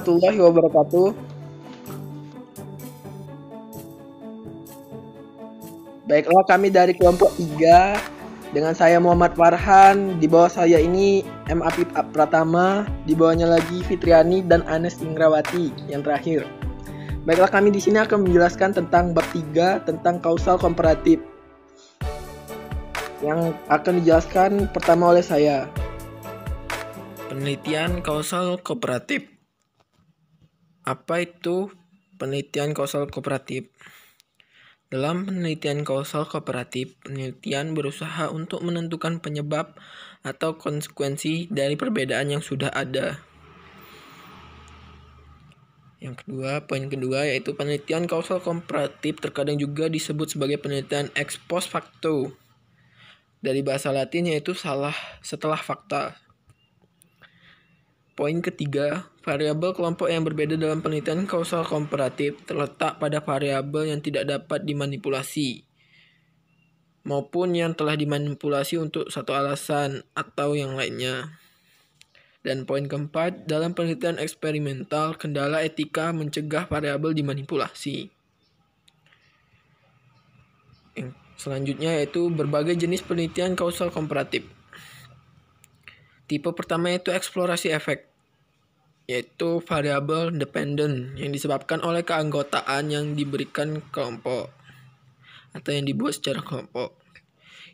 warahmatullahi wabarakatuh. Baiklah, kami dari kelompok 3 dengan saya Muhammad Farhan. Di bawah saya ini M. Apip Pratama, di bawahnya lagi Fitriani dan Anes Ingrawati yang terakhir. Baiklah, kami di sini akan menjelaskan tentang bab 3 tentang kausal komparatif yang akan dijelaskan pertama oleh saya. Penelitian kausal kooperatif. Apa itu penelitian kausal kooperatif? Dalam penelitian kausal kooperatif, penelitian berusaha untuk menentukan penyebab atau konsekuensi dari perbedaan yang sudah ada. Poin kedua yaitu penelitian kausal komparatif terkadang juga disebut sebagai penelitian ex post facto. Dari bahasa Latin yaitu setelah fakta. Poin ketiga, variabel kelompok yang berbeda dalam penelitian kausal komparatif terletak pada variabel yang tidak dapat dimanipulasi maupun yang telah dimanipulasi untuk satu alasan atau yang lainnya. Dan poin keempat, dalam penelitian eksperimental, kendala etika mencegah variabel dimanipulasi. Selanjutnya yaitu berbagai jenis penelitian kausal komparatif. Tipe pertama yaitu eksplorasi efek, yaitu variabel dependent yang disebabkan oleh keanggotaan yang diberikan kelompok atau yang dibuat secara kelompok.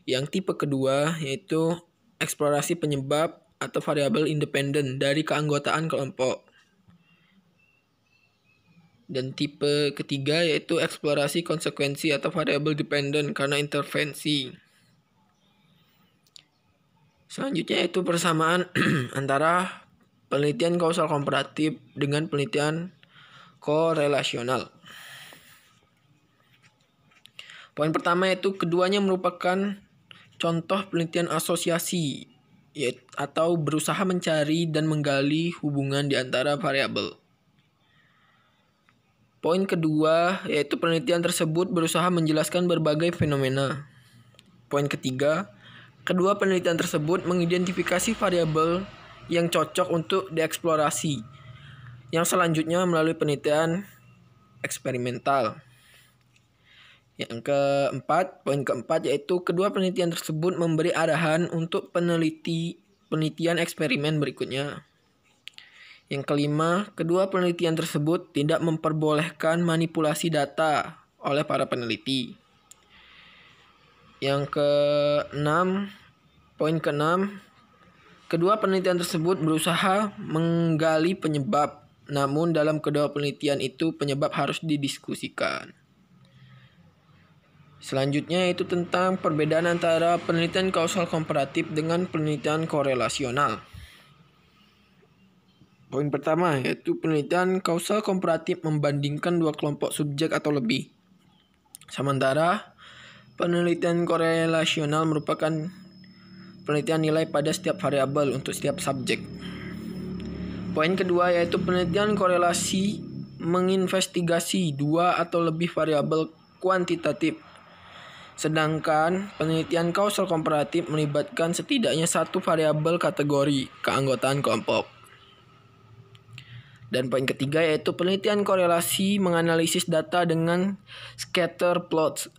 Yang tipe kedua yaitu eksplorasi penyebab atau variabel independen dari keanggotaan kelompok. Dan tipe ketiga yaitu eksplorasi konsekuensi atau variabel dependent karena intervensi. Selanjutnya yaitu persamaan antara penelitian kausal komparatif dengan penelitian korelasional. Poin pertama yaitu keduanya merupakan contoh penelitian asosiasi atau berusaha mencari dan menggali hubungan di antara variabel. Poin kedua yaitu penelitian tersebut berusaha menjelaskan berbagai fenomena. Poin ketiga, kedua penelitian tersebut mengidentifikasi variabel yang cocok untuk dieksplorasi. Yang selanjutnya melalui penelitian eksperimental. Poin keempat yaitu kedua penelitian tersebut memberi arahan untuk penelitian eksperimen berikutnya. Yang kelima, kedua penelitian tersebut tidak memperbolehkan manipulasi data oleh para peneliti. Poin keenam, kedua penelitian tersebut berusaha menggali penyebab, namun dalam kedua penelitian itu penyebab harus didiskusikan. Selanjutnya yaitu tentang perbedaan antara penelitian kausal komparatif dengan penelitian korelasional. Poin pertama yaitu penelitian kausal komparatif membandingkan dua kelompok subjek atau lebih. Sementara penelitian korelasional merupakan penelitian nilai pada setiap variabel untuk setiap subjek. Poin kedua yaitu penelitian korelasi menginvestigasi dua atau lebih variabel kuantitatif. Sedangkan penelitian kausal komparatif melibatkan setidaknya satu variabel kategori keanggotaan kelompok. Dan poin ketiga yaitu penelitian korelasi menganalisis data dengan scatter plots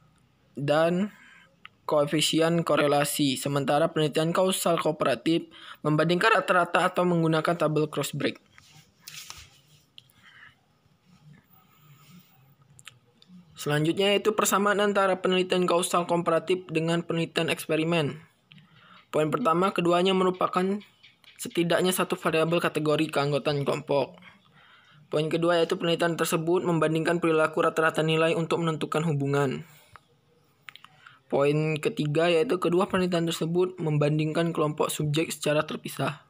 dan koefisien korelasi. Sementara penelitian kausal komparatif membandingkan rata-rata atau menggunakan tabel cross-break. Selanjutnya yaitu persamaan antara penelitian kausal komparatif dengan penelitian eksperimen. Poin pertama, keduanya merupakan setidaknya satu variabel kategori keanggotaan kelompok. Poin kedua yaitu penelitian tersebut membandingkan perilaku rata-rata nilai untuk menentukan hubungan. Poin ketiga yaitu kedua penelitian tersebut membandingkan kelompok subjek secara terpisah.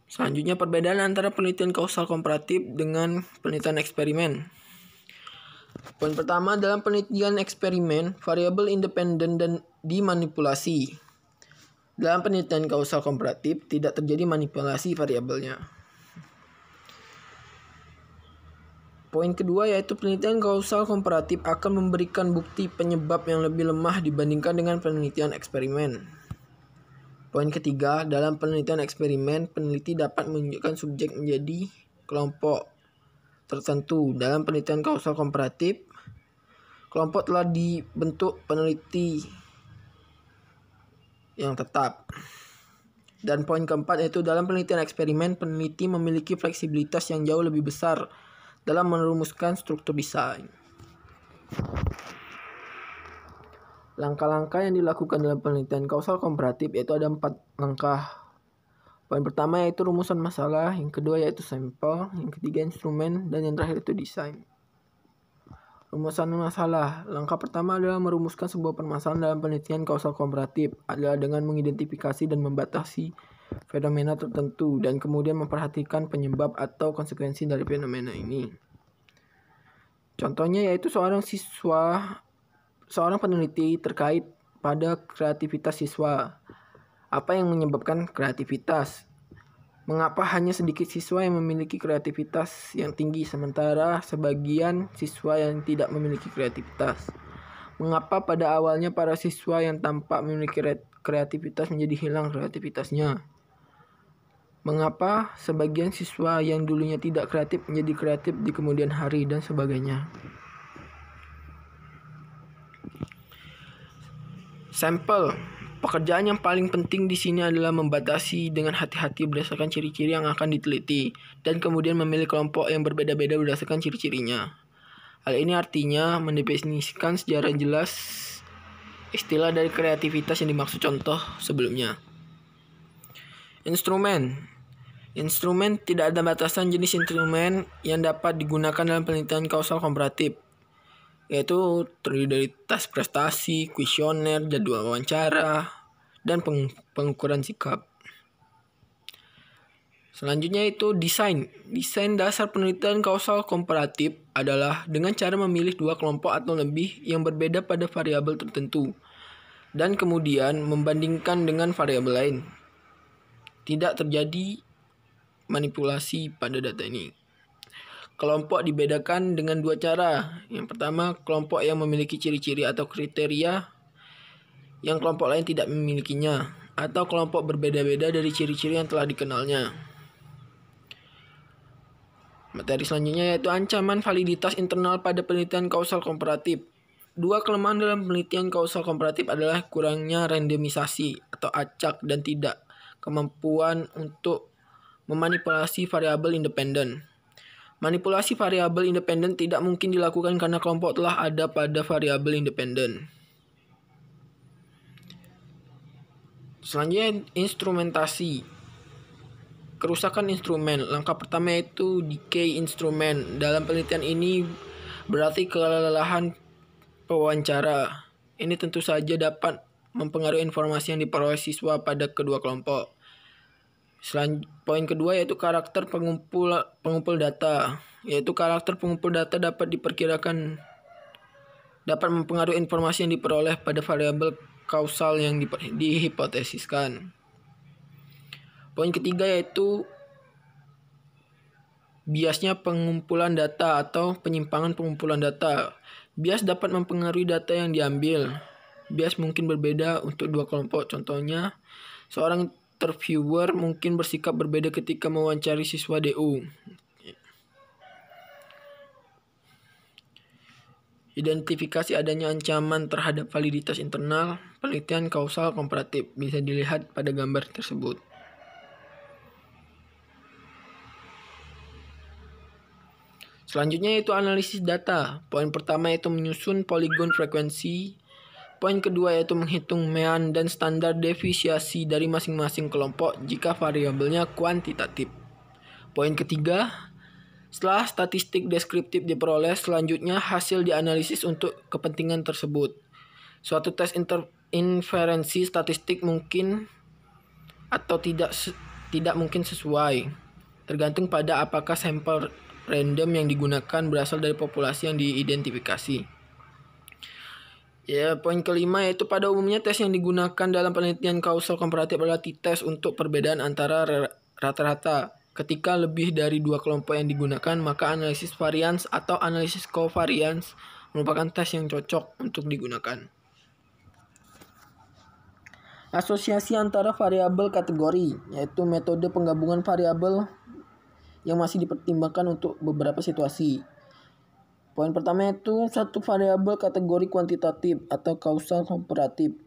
Selanjutnya perbedaan antara penelitian kausal komparatif dengan penelitian eksperimen. Poin pertama, dalam penelitian eksperimen, variabel independen dan dimanipulasi. Dalam penelitian kausal komparatif, tidak terjadi manipulasi variabelnya. Poin kedua yaitu penelitian kausal komparatif akan memberikan bukti penyebab yang lebih lemah dibandingkan dengan penelitian eksperimen. Poin ketiga, dalam penelitian eksperimen, peneliti dapat menunjukkan subjek menjadi kelompok tertentu. Dalam penelitian kausal komparatif, kelompok telah dibentuk peneliti yang tetap. Dan poin keempat yaitu dalam penelitian eksperimen, peneliti memiliki fleksibilitas yang jauh lebih besar dalam merumuskan struktur desain. Langkah-langkah yang dilakukan dalam penelitian kausal komparatif yaitu ada 4 langkah. Poin pertama yaitu rumusan masalah, yang kedua yaitu sampel, yang ketiga instrumen, dan yang terakhir itu desain. Rumusan masalah. Langkah pertama adalah merumuskan sebuah permasalahan dalam penelitian kausal komparatif adalah dengan mengidentifikasi dan membatasi fenomena tertentu dan kemudian memperhatikan penyebab atau konsekuensi dari fenomena ini. Contohnya yaitu seorang peneliti terkait pada kreativitas siswa. Apa yang menyebabkan kreativitas? Mengapa hanya sedikit siswa yang memiliki kreativitas yang tinggi sementara sebagian siswa yang tidak memiliki kreativitas? Mengapa pada awalnya para siswa yang tampak memiliki kreativitas menjadi hilang kreativitasnya? Mengapa sebagian siswa yang dulunya tidak kreatif menjadi kreatif di kemudian hari dan sebagainya? Sampel. Pekerjaan yang paling penting di sini adalah membatasi dengan hati-hati berdasarkan ciri-ciri yang akan diteliti dan kemudian memilih kelompok yang berbeda-beda berdasarkan ciri-cirinya. Hal ini artinya mendefinisikan secara jelas istilah dari kreativitas yang dimaksud contoh sebelumnya. Instrumen. Instrumen tidak ada batasan jenis instrumen yang dapat digunakan dalam penelitian kausal komparatif, yaitu terdiri dari tes prestasi, kuesioner, jadwal wawancara, dan pengukuran sikap. Selanjutnya itu desain. Desain dasar penelitian kausal komparatif adalah dengan cara memilih 2 kelompok atau lebih yang berbeda pada variabel tertentu dan kemudian membandingkan dengan variabel lain. Tidak terjadi manipulasi pada data ini. Kelompok dibedakan dengan 2 cara. Yang pertama, kelompok yang memiliki ciri-ciri atau kriteria yang kelompok lain tidak memilikinya, atau kelompok berbeda-beda dari ciri-ciri yang telah dikenalnya. Materi selanjutnya yaitu ancaman validitas internal pada penelitian kausal komparatif. 2 kelemahan dalam penelitian kausal komparatif adalah kurangnya randomisasi atau acak dan tidak kemampuan untuk memanipulasi variabel independen. Manipulasi variabel independen tidak mungkin dilakukan karena kelompok telah ada pada variabel independen. Selanjutnya instrumentasi. Kerusakan instrumen. Langkah pertama yaitu decay instrumen. Dalam penelitian ini berarti kelelahan pewawancara. Ini tentu saja dapat mempengaruhi informasi yang diperoleh siswa pada kedua kelompok. Poin kedua yaitu karakter pengumpul data. Yaitu karakter pengumpul data dapat diperkirakan dapat mempengaruhi informasi yang diperoleh pada variabel kausal yang dihipotesiskan. Poin ketiga yaitu biasnya pengumpulan data atau penyimpangan pengumpulan data. Bias dapat mempengaruhi data yang diambil. Bias mungkin berbeda untuk 2 kelompok. Contohnya, seorang interviewer mungkin bersikap berbeda ketika mewawancari siswa DU. Identifikasi adanya ancaman terhadap validitas internal penelitian kausal komparatif bisa dilihat pada gambar tersebut. Selanjutnya yaitu analisis data. Poin pertama yaitu menyusun poligon frekuensi. Poin kedua yaitu menghitung mean dan standar deviasi dari masing-masing kelompok jika variabelnya kuantitatif. Poin ketiga, setelah statistik deskriptif diperoleh, selanjutnya hasil dianalisis untuk kepentingan tersebut. Suatu tes inferensi statistik mungkin atau tidak mungkin sesuai, tergantung pada apakah sampel random yang digunakan berasal dari populasi yang diidentifikasi. Ya, poin kelima yaitu pada umumnya tes yang digunakan dalam penelitian kausal komparatif adalah t-test untuk perbedaan antara rata-rata. Ketika lebih dari 2 kelompok yang digunakan, maka analisis varians atau analisis covariance merupakan tes yang cocok untuk digunakan. Asosiasi antara variabel kategori, yaitu metode penggabungan variabel yang masih dipertimbangkan untuk beberapa situasi. Poin pertama itu satu variabel kategori kuantitatif atau kausal komparatif,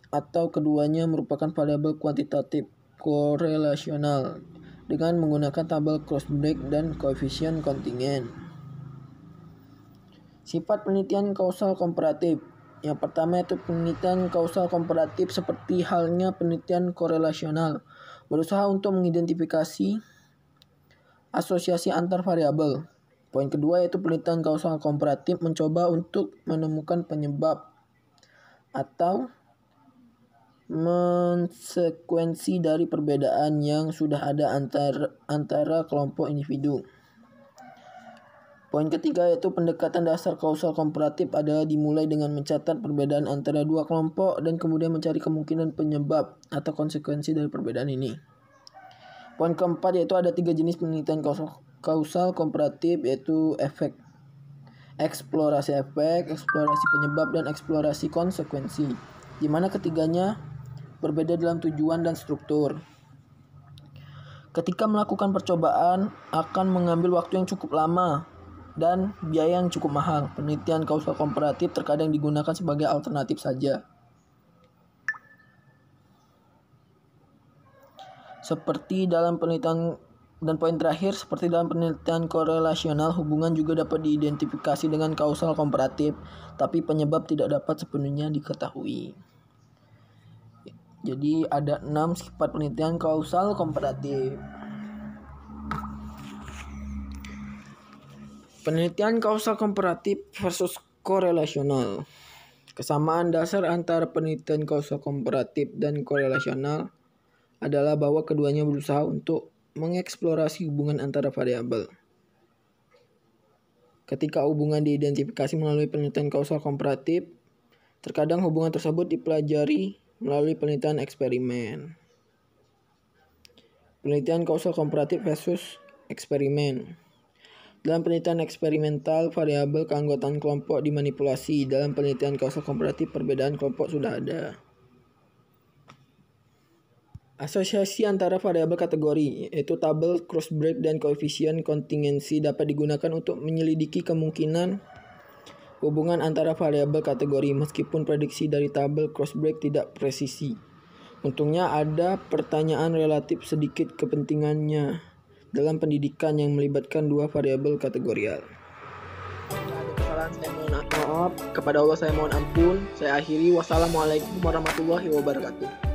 atau keduanya merupakan variabel kuantitatif korelasional dengan menggunakan tabel Cross-Break dan koefisien kontingen. Sifat penelitian kausal komparatif. Yang pertama itu penelitian kausal komparatif seperti halnya penelitian korelasional, berusaha untuk mengidentifikasi asosiasi antar variabel. Poin kedua yaitu penelitian kausal komparatif mencoba untuk menemukan penyebab atau mensekuensi dari perbedaan yang sudah ada antara kelompok individu. Poin ketiga yaitu pendekatan dasar kausal komparatif adalah dimulai dengan mencatat perbedaan antara dua kelompok dan kemudian mencari kemungkinan penyebab atau konsekuensi dari perbedaan ini. Poin keempat yaitu ada 3 jenis penelitian kausal komparatif, yaitu eksplorasi efek, eksplorasi penyebab, dan eksplorasi konsekuensi, di mana ketiganya berbeda dalam tujuan dan struktur. Ketika melakukan percobaan akan mengambil waktu yang cukup lama dan biaya yang cukup mahal. Penelitian kausal komparatif terkadang digunakan sebagai alternatif saja. Seperti dalam penelitian dan poin terakhir, seperti dalam penelitian korelasional, hubungan juga dapat diidentifikasi dengan kausal komparatif, tapi penyebab tidak dapat sepenuhnya diketahui. Jadi ada 6 sifat penelitian kausal komparatif. Penelitian kausal komparatif versus korelasional. Kesamaan dasar antara penelitian kausal komparatif dan korelasional adalah bahwa keduanya berusaha untuk mengeksplorasi hubungan antara variabel. Ketika hubungan diidentifikasi melalui penelitian kausal komparatif, terkadang hubungan tersebut dipelajari melalui penelitian eksperimen. Penelitian kausal komparatif versus eksperimen. Dalam penelitian eksperimental, variabel keanggotaan kelompok dimanipulasi. Dalam penelitian kausal komparatif, perbedaan kelompok sudah ada. Asosiasi antara variabel kategori, yaitu tabel Cross-Break dan koefisien kontingensi, dapat digunakan untuk menyelidiki kemungkinan hubungan antara variabel kategori, meskipun prediksi dari tabel Cross-Break tidak presisi. Untungnya ada pertanyaan relatif sedikit kepentingannya dalam pendidikan yang melibatkan dua variabel kategorial. Ada kesalahan, saya mohon maaf. Kepada Allah saya mohon ampun. Saya akhiri. Wassalamualaikum warahmatullahi wabarakatuh.